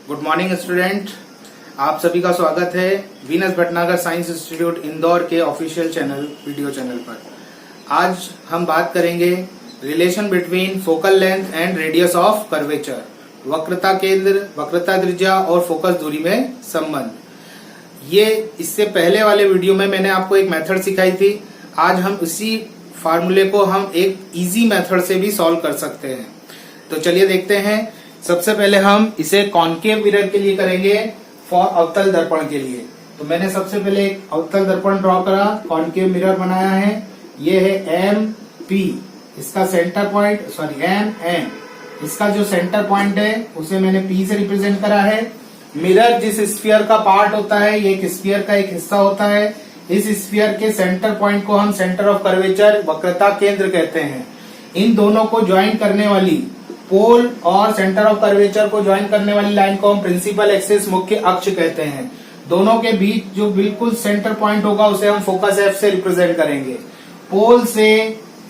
Good morning student, आप सभी का स्वागत है Venus Bhatnagar science institute Indore के ऑफिशियल चैनल वीडियो चैनल पर। आज हम बात करेंगे relation between focal length and radius of curvature, वक्रता केंद्र, वक्रता त्रिज्या और फोकस दूरी में संबंध। ये इससे पहले वाले वीडियो में मैंने आपको एक मेथड सिखाई थी। आज हम उसी फार्मूले को हम एक इजी मेथड से भी सॉल्व कर सकते हैं। तो चलिए देखते हैं। सबसे पहले हम इसे कॉन्केव मिरर के लिए करेंगे, फॉर अवतल दर्पण के लिए। तो मैंने सबसे पहले एक अवतल दर्पण ड्रॉ करा, कॉन्केव मिरर बनाया है। ये है एम पी, इसका सेंटर पॉइंट एम एन, इसका जो सेंटर पॉइंट है उसे मैंने पी से रिप्रेजेंट करा है। मिरर जिस स्फीयर का पार्ट होता है, ये एक स्फीयर का एक हिस्सा होता है। इस स्फीयर के सेंटर पॉइंट को हम सेंटर ऑफ कर्वेचर, वक्रता केंद्र कहते हैं। इन दोनों को ज्वाइन करने वाली पोल और सेंटर ऑफ कर्वेचर को ज्वाइन करने वाली लाइन को हम प्रिंसिपल एक्सिस, मुख्य अक्ष कहते हैं। दोनों के बीच जो बिल्कुल सेंटर पॉइंट होगा उसे हम फोकस एफ से रिप्रेजेंट करेंगे। पोल से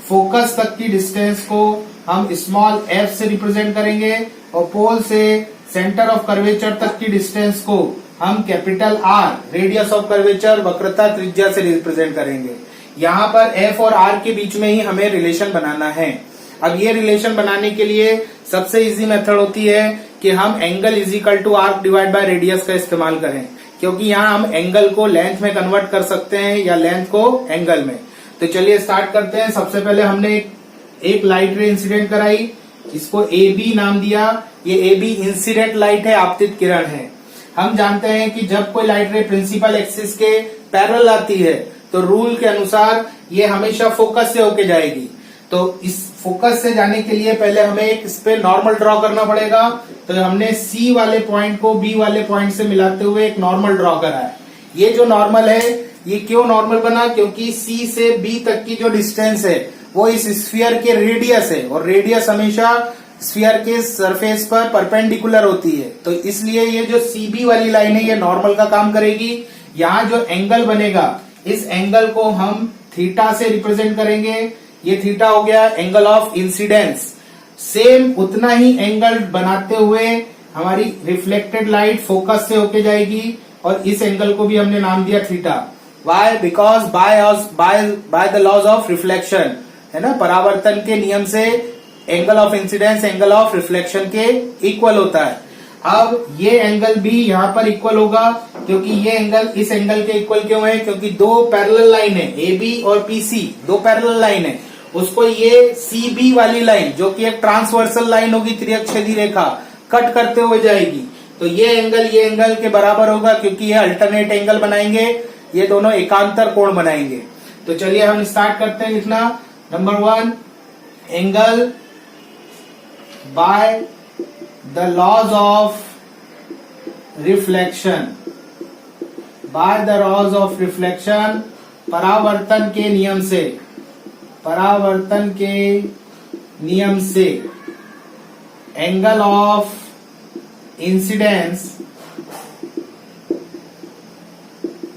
फोकस तक की डिस्टेंस को हम स्मॉल एफ से रिप्रेजेंट करेंगे और पोल से सेंटर ऑफ कर्वेचर तक की डिस्टेंस को हम capital R, radius of curvature, वक्रता त्रिज्या से रिप्रेजेंट करेंगे। यहाँ पर एफ और आर के बीच में ही हमें रिलेशन बनाना है। अब ये रिलेशन बनाने के लिए सबसे इजी मेथड होती है कि हम angle is equal to arc divide by radius का इस्तेमाल करें, क्योंकि यहाँ हम एंगल को लेंथ में कन्वर्ट कर सकते हैं या लेंथ को एंगल में। तो चलिए स्टार्ट करते हैं। सबसे पहले हमने एक लाइट रे इंसिडेंट कराई, इसको ए बी नाम दिया। ये ए बी इंसिडेंट लाइट है, आपतित किरण है। हम जानते हैं कि जब कोई लाइट रे प्रिंसिपल एक्सिस के पैरेलल आती है तो रूल के अनुसार ये हमेशा फोकस से होके जाएगी। तो इस फोकस से जाने के लिए पहले हमें एक इस पे नॉर्मल ड्रॉ करना पड़ेगा। तो हमने सी वाले पॉइंट को बी वाले पॉइंट से मिलाते हुए एक नॉर्मल ड्रॉ करा है। ये जो नॉर्मल है, ये क्यों नॉर्मल बना? क्योंकि सी से बी तक की जो डिस्टेंस है वो इस स्फीयर के रेडियस है, और रेडियस हमेशा स्फीयर के सरफेस पर परपेंडिकुलर होती है। तो इसलिए ये जो सी बी वाली लाइन है ये नॉर्मल का काम करेगी। यहाँ जो एंगल बनेगा, इस एंगल को हम थीटा से रिप्रेजेंट करेंगे। ये थीटा हो गया एंगल ऑफ इंसिडेंस। सेम उतना ही एंगल बनाते हुए हमारी रिफ्लेक्टेड लाइट फोकस से होके जाएगी, और इस एंगल को भी हमने नाम दिया theta. Why? Because by the laws of reflection, है ना, परावर्तन के नियम से angle of incidence angle of reflection के इक्वल होता है। अब ये एंगल भी यहाँ पर इक्वल होगा, क्योंकि ये एंगल इस एंगल के इक्वल क्यों है? क्योंकि दो पैरेलल लाइन है, ए बी और पी सी, दो पैरेलल लाइन है। उसको ये सी बी वाली लाइन, जो कि एक ट्रांसवर्सल लाइन होगी, त्रिअक्षैधि रेखा कट करते हुए जाएगी। तो ये एंगल के बराबर होगा, क्योंकि ये अल्टरनेट एंगल बनाएंगे, ये दोनों एकांतर कोण बनाएंगे। तो चलिए हम स्टार्ट करते हैं लिखना। Number 1, angle by the laws of reflection, by the laws of reflection, परावर्तन के नियम से, परावर्तन के नियम से angle of incidence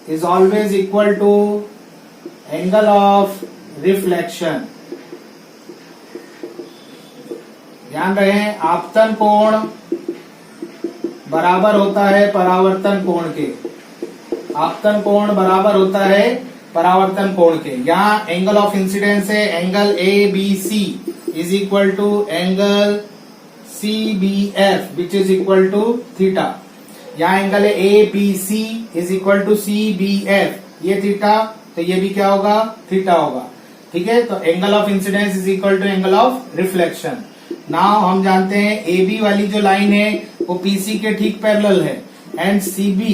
is always equal to angle of reflection. ध्यान रहे, आपतन कोण बराबर होता है परावर्तन कोण के, आपतन कोण बराबर होता है परावर्तन कोण के। यहाँ एंगल ऑफ इंसिडेंस है angle A B C is equal to angle C B F which is equal to theta. यहाँ एंगल है A B C is equal to C B F, ये थीटा, तो ये भी क्या होगा? थीटा होगा। ठीक है, तो angle of incidence is equal to angle of reflection. Now हम जानते हैं ए बी वाली जो लाइन है वो पी सी के ठीक पैरेलल है, and C B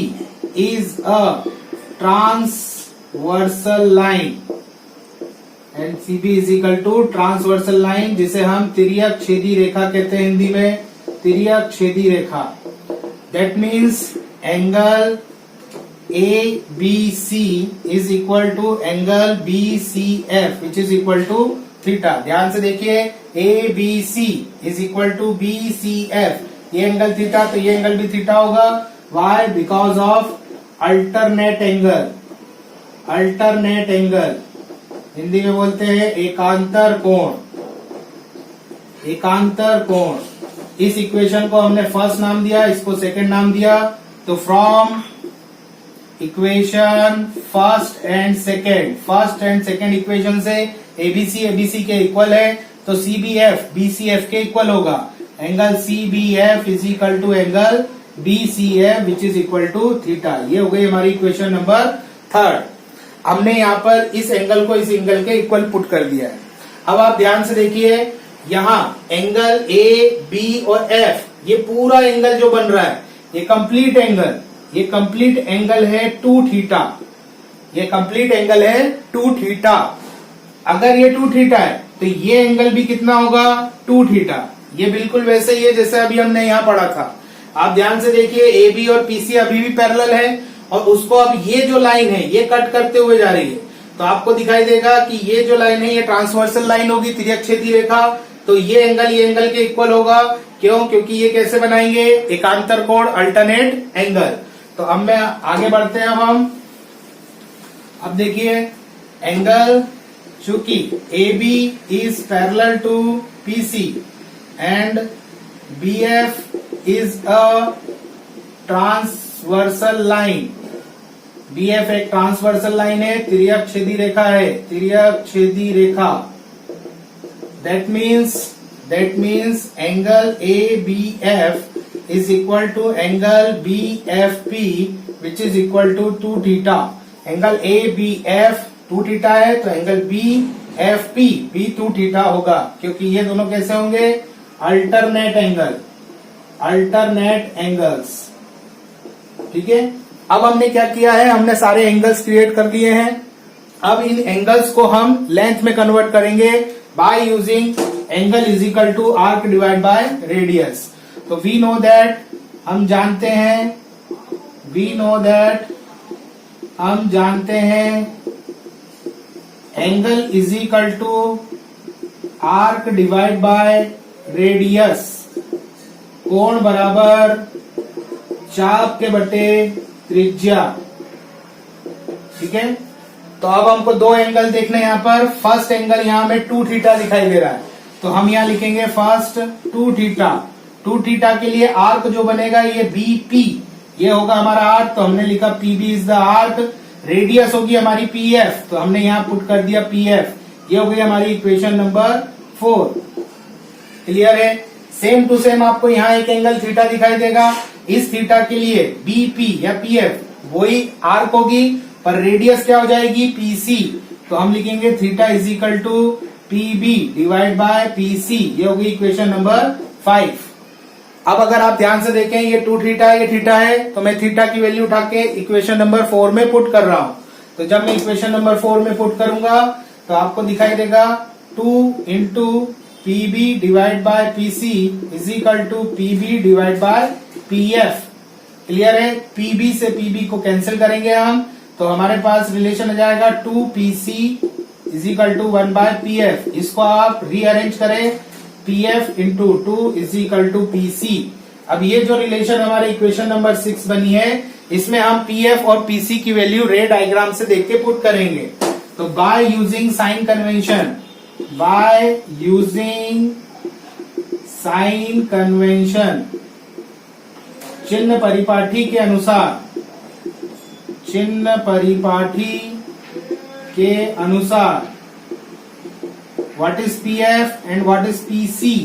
is a transversal line, and C B is equal to transversal line, जिसे हम तिर्यक छेदी रेखा कहते हैं हिंदी में, तिर्यक छेदी रेखा। That means angle A B C is equal to angle B C F which is equal to theta. ध्यान से देखिए, A B C is equal to B C F, ये एंगल थीटा, तो ये एंगल भी थीटा होगा। Y? Because of alternate angle, alternate angle Hindi में बोलते हैं एकांतर कोण, एकांतर कोण। इस इक्वेशन को हमने फर्स्ट नाम दिया, इसको सेकंड नाम दिया। तो from equation first and second equation से एबीसी के इक्वल है, तो सीबीएफ बीसीएफ के इक्वल होगा। Angle CBF is equal to angle BCF which is equal to theta. ये हो गई हमारी इक्वेशन नंबर थर्ड। हमने यहाँ पर इस एंगल को इस एंगल के इक्वल पुट कर दिया है। अब आप ध्यान से देखिए, यहाँ एंगल ए बी और एफ, ये पूरा एंगल जो बन रहा है ये कंप्लीट एंगल है 2 थीटा। ये कंप्लीट एंगल है 2 थीटा। अगर ये 2 थीटा है तो ये एंगल भी कितना होगा 2 थीटा। ये बिल्कुल वैसे ही है जैसे अभी हमने यहाँ पढ़ा था। आप ध्यान से देखिए, ए बी और पीसी अभी भी पैरेलल है और उसको अब ये जो लाइन है ये कट करते हुए जा रही है। तो आपको दिखाई देगा कि ये जो लाइन है ये ट्रांसवर्सल लाइन होगी, तिर्यक-छेदी रेखा। तो ये एंगल के इक्वल होगा। क्यों? क्योंकि ये कैसे बनाएंगे, एकांतर कोण, अल्टरनेट एंगल। तो अब मैं आगे बढ़ते हैं। अब देखिए, एंगल चूंकि A B is parallel to PC and BF is a transversal line. BF एक ट्रांसवर्सल लाइन है, तिर्यक छेदी रेखा है, तिर्यक छेदी रेखा। That means angle A B F is equal to angle B F P which is equal to 2 theta. Angle A B F 2 theta है तो एंगल बी एफ पी भी 2 थीटा होगा, क्योंकि ये दोनों कैसे होंगे, अल्टरनेट एंगल्स। ठीक है। अब हमने क्या किया है, हमने सारे एंगल्स क्रिएट कर दिए हैं। अब इन एंगल्स को हम लेंथ में कन्वर्ट करेंगे by using angle is equal to arc divide by radius. तो वी नो दैट, हम जानते हैं angle is equal to arc divide by radius. कोण बराबर चाप के बटे त्रिज्या। ठीक है। तो अब हमको 2 एंगल देखने यहाँ पर। फर्स्ट एंगल यहाँ में 2 थीटा दिखाई दे रहा है, तो हम यहाँ लिखेंगे फर्स्ट 2 थीटा। 2 थीटा के लिए आर्क जो बनेगा ये बीपी, ये होगा हमारा आर्क, तो हमने लिखा PB is the arc. Radius होगी हमारी पीएफ, तो हमने यहाँ पुट कर दिया पीएफ। ये हो गई हमारी इक्वेशन नंबर 4। क्लियर है। सेम टू सेम आपको यहाँ एक एंगल थीटा दिखाई देगा। इस थीटा के लिए बीपी या पीएफ वही आर्क होगी, पर रेडियस क्या हो जाएगी, पीसी। तो हम लिखेंगे theta is equal to PB divide by PC. ये होगी इक्वेशन नंबर 5। अब अगर आप ध्यान से देखें, ये 2 थीटा ये थीटा है, तो मैं थीटा की वैल्यू उठा के इक्वेशन नंबर 4 में पुट कर रहा हूं। तो जब मैं इक्वेशन नंबर 4 में पुट करूंगा तो आपको दिखाई देगा 2 into PB divide by PC is equal to PB divide by PF. Clear है। पीबी से पीबी को कैंसिल करेंगे हम, तो हमारे पास रिलेशन आ जाएगा 2pc is equal to 1 by PF. इसको आप रीअरेंज करें, PF into 2 is equal to PC. अब ये जो रिलेशन हमारे इक्वेशन नंबर 6 बनी है, इसमें हम पीएफ और पीसी की वैल्यू रे डायग्राम से देख के पुट करेंगे। तो बाय यूजिंग साइन कन्वेंशन, चिन्ह परिपाठी के अनुसार what is PF and what is PC.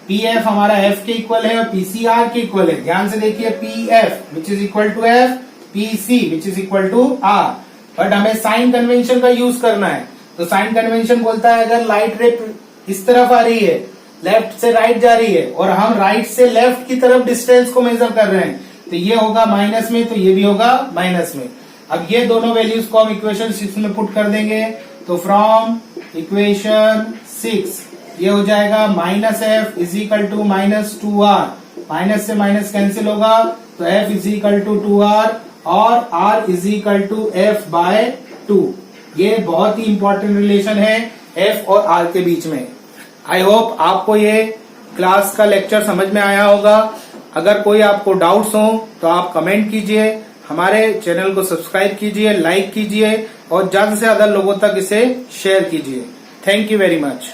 PF हमारा एफ के इक्वल है और पीसी आर के इक्वल है। ध्यान से देखिए, PF which is equal to F, PC which is equal to R. But हमें साइन कन्वेंशन का यूज करना है। तो साइन कन्वेंशन बोलता है अगर लाइट रे इस तरफ आ रही है, लेफ्ट से राइट जा रही है, और हम राइट से लेफ्ट की तरफ डिस्टेंस को मेजर कर रहे हैं, तो ये होगा माइनस में, तो ये भी होगा माइनस में। अब ये दोनों वैल्यूज को हम इक्वेशन 6 में पुट कर देंगे। तो फ्रॉम इक्वेशन 6 ये हो जाएगा minus F is equal to minus 2r। Minus से माइनस कैंसिल होगा, तो f is equal to 2r और r is equal to f by 2। ये बहुत ही इंपॉर्टेंट रिलेशन है f और r के बीच में। आई होप आपको ये क्लास का लेक्चर समझ में आया होगा। अगर कोई आपको डाउट्स हो तो आप कमेंट कीजिए, हमारे चैनल को सब्सक्राइब कीजिए, लाइक कीजिए और ज्यादा से ज्यादा लोगों तक इसे शेयर कीजिए। Thank you very much.